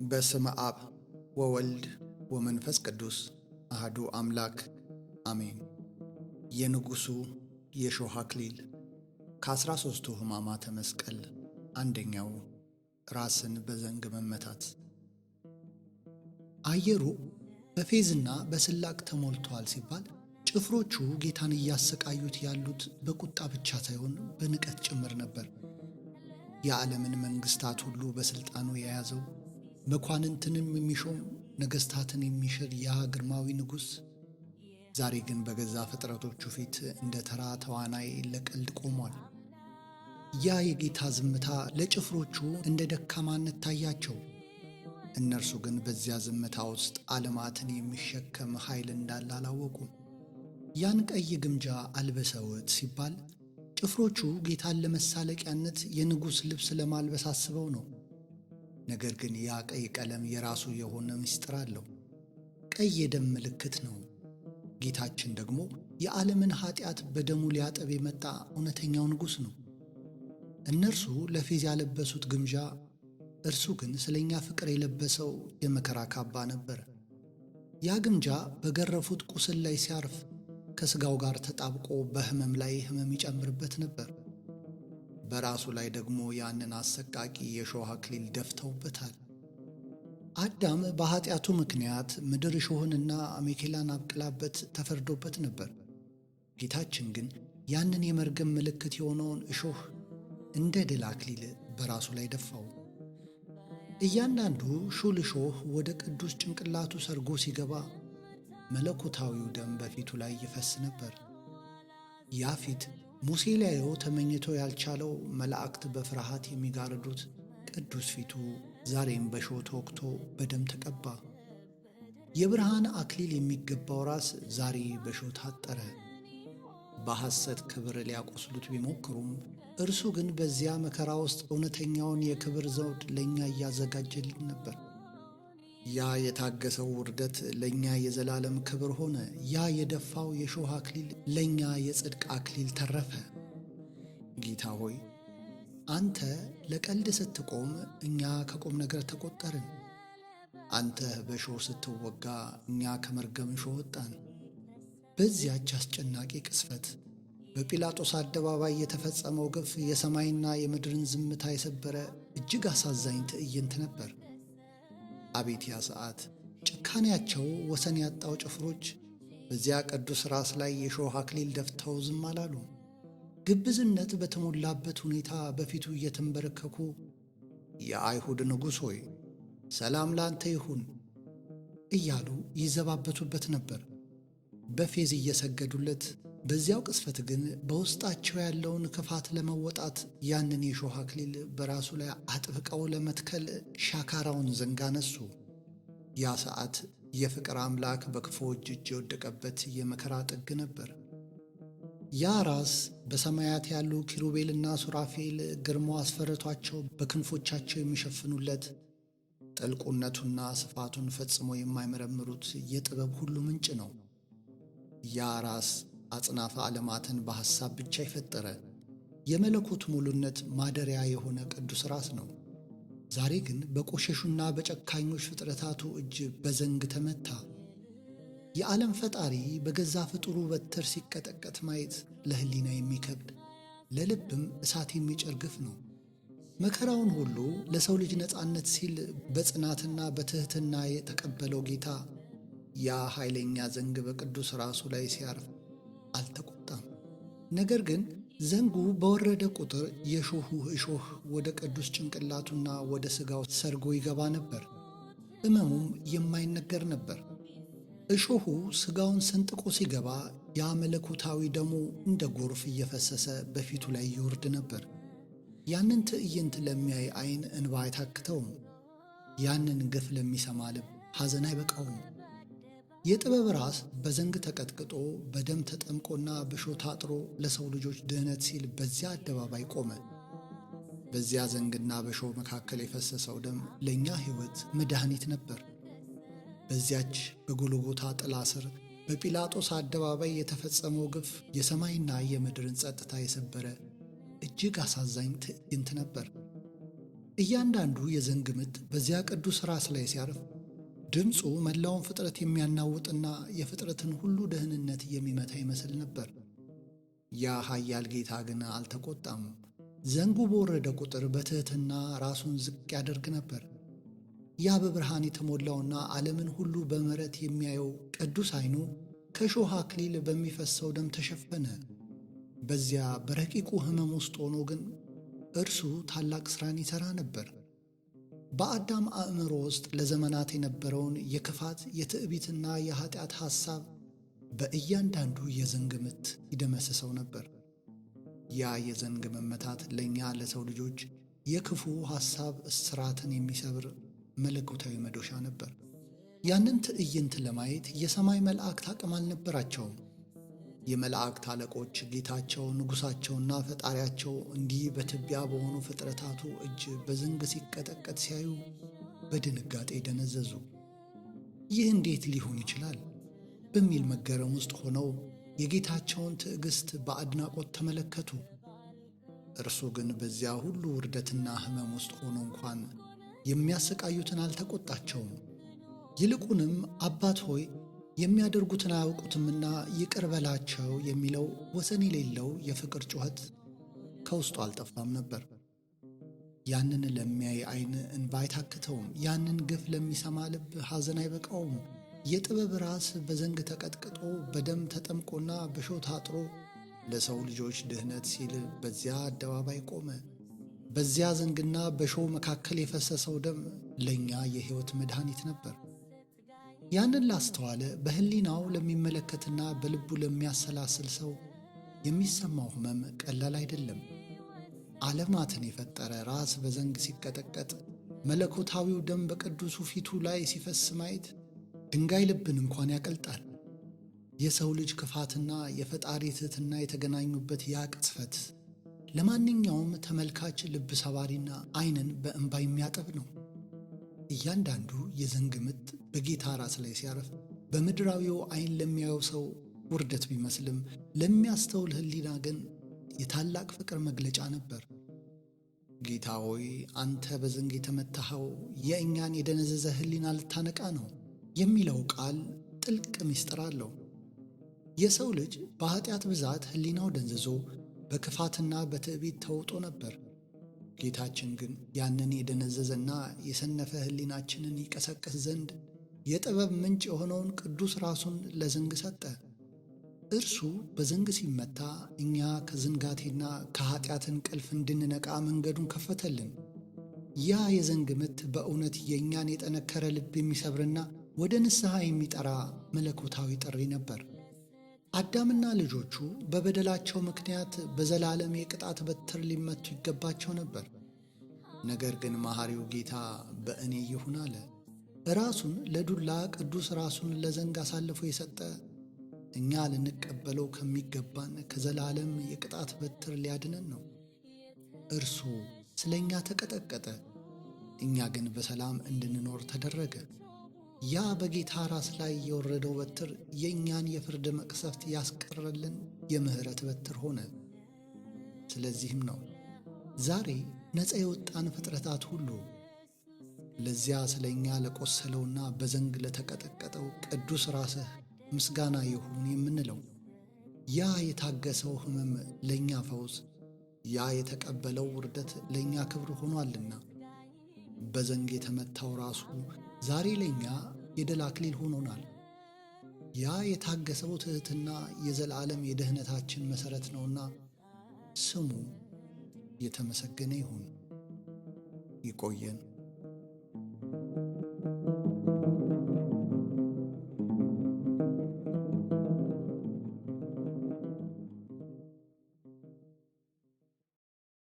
በስመ አብ ወወልድ ወመንፈስ ቅዱስ አህዱ አምላክ አሜን። የንጉሡ የእሾህ አክሊል ከ13ቱ ሕማማተ መስቀል አንደኛው ራስን በዘንግ መመታት። አየሩ በፌዝና በስላቅ ተሞልቷል ሲባል ጭፍሮቹ ጌታን እያሰቃዩት ያሉት በቁጣ ብቻ ሳይሆን በንቀት ጭምር ነበር። የዓለምን መንግሥታት ሁሉ በሥልጣኑ የያዘው መኳንንትንም የሚሾም ነገሥታትን የሚሽር ያ ግርማዊ ንጉሥ ዛሬ ግን በገዛ ፍጥረቶቹ ፊት እንደ ተራ ተዋናይ ለቀልድ ቆሟል። ያ የጌታ ዝምታ ለጭፍሮቹ እንደ ደካማነት ታያቸው። እነርሱ ግን በዚያ ዝምታ ውስጥ ዓለማትን የሚሸከም ኃይል እንዳለ አላወቁም። ያን ቀይ ግምጃ አልበሰውት ሲባል ጭፍሮቹ ጌታን ለመሳለቂያነት የንጉሥ ልብስ ለማልበስ አስበው ነው። ነገር ግን ያ ቀይ ቀለም የራሱ የሆነ ምስጢር አለው። ቀይ የደም ምልክት ነው። ጌታችን ደግሞ የዓለምን ኃጢአት በደሙ ሊያጠብ የመጣ እውነተኛው ንጉሥ ነው። እነርሱ ለፌዝ ያለበሱት ግምጃ፣ እርሱ ግን ስለ እኛ ፍቅር የለበሰው የመከራ ካባ ነበር። ያ ግምጃ በገረፉት ቁስል ላይ ሲያርፍ ከሥጋው ጋር ተጣብቆ በሕመም ላይ ሕመም ይጨምርበት ነበር። በራሱ ላይ ደግሞ ያንን አሰቃቂ የእሾህ አክሊል ደፍተውበታል። አዳም በኃጢአቱ ምክንያት ምድር እሾህንና አሜኬላን አብቅላበት ተፈርዶበት ነበር። ጌታችን ግን ያንን የመርገም ምልክት የሆነውን እሾህ እንደ ድል አክሊል በራሱ ላይ ደፋው። እያንዳንዱ ሹል እሾህ ወደ ቅዱስ ጭንቅላቱ ሰርጎ ሲገባ መለኮታዊው ደም በፊቱ ላይ ይፈስ ነበር። ያ ፊት ሙሴ ሊያየው ተመኝቶ ያልቻለው መላእክት በፍርሃት የሚጋርዱት ቅዱስ ፊቱ ዛሬም በእሾህ ተወግቶ በደም ተቀባ። የብርሃን አክሊል የሚገባው ራስ ዛሬ በእሾህ ታጠረ። በሐሰት ክብር ሊያቆስሉት ቢሞክሩም እርሱ ግን በዚያ መከራ ውስጥ እውነተኛውን የክብር ዘውድ ለእኛ እያዘጋጀልን ነበር። ያ የታገሰው ውርደት ለእኛ የዘላለም ክብር ሆነ። ያ የደፋው የእሾህ አክሊል ለእኛ የጽድቅ አክሊል ተረፈ። ጌታ ሆይ አንተ ለቀልድ ስትቆም እኛ ከቁም ነገር ተቆጠርን። አንተ በእሾህ ስትወጋ እኛ ከመርገም እሾህ ወጣን። በዚያች አስጨናቂ ቅስፈት በጲላጦስ አደባባይ የተፈጸመው ግፍ የሰማይና የምድርን ዝምታ የሰበረ እጅግ አሳዛኝ ትዕይንት ነበር። አቤት ያ ሰዓት! ጭካኔያቸው ወሰን ያጣው ጭፍሮች በዚያ ቅዱስ ራስ ላይ የእሾህ አክሊል ደፍተው ዝም አላሉ። ግብዝነት በተሞላበት ሁኔታ በፊቱ እየተንበረከኩ የአይሁድ ንጉሥ ሆይ ሰላም ላንተ ይሁን እያሉ ይዘባበቱበት ነበር። በፌዝ እየሰገዱለት፣ በዚያው ቅስፈት ግን በውስጣቸው ያለውን ክፋት ለመወጣት ያንን የእሾህ አክሊል በራሱ ላይ አጥብቀው ለመትከል ሻካራውን ዘንግ አነሱ። ያ ሰዓት የፍቅር አምላክ በክፉዎች እጅ የወደቀበት የመከራ ጥግ ነበር። ያ ራስ በሰማያት ያሉ ኪሩቤልና ሱራፌል ግርማው አስፈርቷቸው በክንፎቻቸው የሚሸፍኑለት፣ ጥልቁነቱና ስፋቱን ፈጽሞ የማይመረምሩት የጥበብ ሁሉ ምንጭ ነው። ያ ራስ አጽናፈ ዓለማትን በሐሳብ ብቻ የፈጠረ የመለኮት ሙሉነት ማደሪያ የሆነ ቅዱስ ራስ ነው። ዛሬ ግን በቆሸሹና በጨካኞች ፍጥረታቱ እጅ በዘንግ ተመታ። የዓለም ፈጣሪ በገዛ ፍጡሩ በትር ሲቀጠቀጥ ማየት ለሕሊና የሚከብድ ለልብም እሳት የሚጭር ግፍ ነው። መከራውን ሁሉ ለሰው ልጅ ነፃነት ሲል በጽናትና በትሕትና የተቀበለው ጌታ ያ ኃይለኛ ዘንግ በቅዱስ ራሱ ላይ ሲያርፍ አልተቆጣም። ነገር ግን ዘንጉ በወረደ ቁጥር የእሾሁ እሾህ ወደ ቅዱስ ጭንቅላቱና ወደ ሥጋው ሰርጎ ይገባ ነበር። ሕመሙም የማይነገር ነበር። እሾሁ ሥጋውን ሰንጥቆ ሲገባ ያ መለኮታዊ ደሙ እንደ ጎርፍ እየፈሰሰ በፊቱ ላይ ይወርድ ነበር። ያንን ትዕይንት ለሚያይ ዓይን እንባ አይታክተውም። ያንን ግፍ ለሚሰማ ልብ ሐዘን አይበቃውም። የጥበብ ራስ በዘንግ ተቀጥቅጦ በደም ተጠምቆና በእሾህ ታጥሮ ለሰው ልጆች ድኅነት ሲል በዚያ አደባባይ ቆመ። በዚያ ዘንግና በእሾህ መካከል የፈሰሰው ደም ለእኛ ሕይወት መድኃኒት ነበር። በዚያች በጎልጎታ ጥላ ስር በጲላጦስ አደባባይ የተፈጸመው ግፍ የሰማይና የምድርን ጸጥታ የሰበረ እጅግ አሳዛኝ ትዕይንት ነበር። እያንዳንዱ የዘንግ ምት በዚያ ቅዱስ ራስ ላይ ሲያርፍ ድምፁ መላውን ፍጥረት የሚያናውጥና የፍጥረትን ሁሉ ደህንነት የሚመታ ይመስል ነበር። ያ ኃያል ጌታ ግን አልተቆጣም። ዘንጉ በወረደ ቁጥር በትሕትና ራሱን ዝቅ ያደርግ ነበር። ያ በብርሃን የተሞላውና ዓለምን ሁሉ በምሕረት የሚያየው ቅዱስ ዓይኑ ከእሾህ አክሊል በሚፈሰው ደም ተሸፈነ። በዚያ በረቂቁ ሕመም ውስጥ ሆኖ ግን እርሱ ታላቅ ሥራን ይሠራ ነበር። በአዳም አእምሮ ውስጥ ለዘመናት የነበረውን የክፋት የትዕቢትና የኀጢአት ሐሳብ በእያንዳንዱ የዘንግ ምት ይደመስሰው ነበር። ያ የዘንግ መመታት ለእኛ ለሰው ልጆች የክፉ ሐሳብ እስራትን የሚሰብር መለኮታዊ መዶሻ ነበር። ያንን ትዕይንት ለማየት የሰማይ መላእክት አቅም አልነበራቸውም። የመላእክት አለቆች ጌታቸው ንጉሣቸውና ፈጣሪያቸው እንዲህ በትቢያ በሆኑ ፍጥረታቱ እጅ በዘንግ ሲቀጠቀጥ ሲያዩ በድንጋጤ ደነዘዙ። ይህ እንዴት ሊሆን ይችላል በሚል መገረም ውስጥ ሆነው የጌታቸውን ትዕግሥት በአድናቆት ተመለከቱ። እርሱ ግን በዚያ ሁሉ ውርደትና ሕመም ውስጥ ሆኖ እንኳን የሚያሰቃዩትን አልተቆጣቸውም። ይልቁንም አባት ሆይ የሚያደርጉትን አያውቁትምና ይቅር በላቸው የሚለው ወሰን የሌለው የፍቅር ጩኸት ከውስጡ አልጠፋም ነበር። ያንን ለሚያይ ዓይን እንባ አይታክተውም። ያንን ግፍ ለሚሰማ ልብ ሐዘን አይበቃውም። የጥበብ ራስ በዘንግ ተቀጥቅጦ በደም ተጠምቆና በእሾህ ታጥሮ ለሰው ልጆች ድህነት ሲል በዚያ አደባባይ ቆመ። በዚያ ዘንግና በእሾህ መካከል የፈሰሰው ደም ለእኛ የሕይወት መድኃኒት ነበር። ያንን ላስተዋለ በሕሊናው ለሚመለከትና በልቡ ለሚያሰላስል ሰው የሚሰማው ሕመም ቀላል አይደለም። ዓለማትን የፈጠረ ራስ በዘንግ ሲቀጠቀጥ መለኮታዊው ደም በቅዱሱ ፊቱ ላይ ሲፈስ ማየት ድንጋይ ልብን እንኳን ያቀልጣል። የሰው ልጅ ክፋትና የፈጣሪ ትሕትና የተገናኙበት ያ ቅጽበት ለማንኛውም ተመልካች ልብ ሰባሪና ዓይንን በእንባ የሚያጠብ ነው። እያንዳንዱ የዘንግ ምት በጌታ ራስ ላይ ሲያርፍ በምድራዊው ዓይን ለሚያየው ሰው ውርደት ቢመስልም ለሚያስተውል ሕሊና ግን የታላቅ ፍቅር መግለጫ ነበር። ጌታ ሆይ አንተ በዘንግ የተመታኸው የእኛን የደነዘዘ ሕሊና ልታነቃ ነው የሚለው ቃል ጥልቅ ምስጢር አለው። የሰው ልጅ በኀጢአት ብዛት ሕሊናው ደንዝዞ በክፋትና በትዕቢት ተውጦ ነበር። ጌታችን ግን ያንን የደነዘዘና የሰነፈ ሕሊናችንን ይቀሰቅስ ዘንድ የጥበብ ምንጭ የሆነውን ቅዱስ ራሱን ለዘንግ ሰጠ። እርሱ በዘንግ ሲመታ እኛ ከዝንጋቴና ከኀጢአት እንቅልፍ እንድንነቃ መንገዱን ከፈተልን። ያ የዘንግ ምት በእውነት የእኛን የጠነከረ ልብ የሚሰብርና ወደ ንስሐ የሚጠራ መለኮታዊ ጥሪ ነበር። አዳምና ልጆቹ በበደላቸው ምክንያት በዘላለም የቅጣት በትር ሊመቱ ይገባቸው ነበር። ነገር ግን መሐሪው ጌታ በእኔ ይሁን አለ። ራሱን ለዱላ ቅዱስ ራሱን ለዘንግ አሳልፎ የሰጠ እኛ ልንቀበለው ከሚገባን ከዘላለም የቅጣት በትር ሊያድነን ነው። እርሱ ስለ እኛ ተቀጠቀጠ፣ እኛ ግን በሰላም እንድንኖር ተደረገ። ያ በጌታ ራስ ላይ የወረደው በትር የእኛን የፍርድ መቅሰፍት ያስቀረልን የምሕረት በትር ሆነ። ስለዚህም ነው ዛሬ ነፃ የወጣን ፍጥረታት ሁሉ ለዚያ ስለ እኛ ለቆሰለውና በዘንግ ለተቀጠቀጠው ቅዱስ ራስህ ምስጋና ይሁን የምንለው። ያ የታገሰው ሕመም ለእኛ ፈውስ፣ ያ የተቀበለው ውርደት ለእኛ ክብር ሆኗልና በዘንግ የተመታው ራሱ ዛሬ ለእኛ የድል አክሊል ሆኖናል። ያ የታገሰው ትሕትና የዘላለም የደህነታችን መሠረት ነውና ስሙ የተመሰገነ ይሁን። ይቆየን።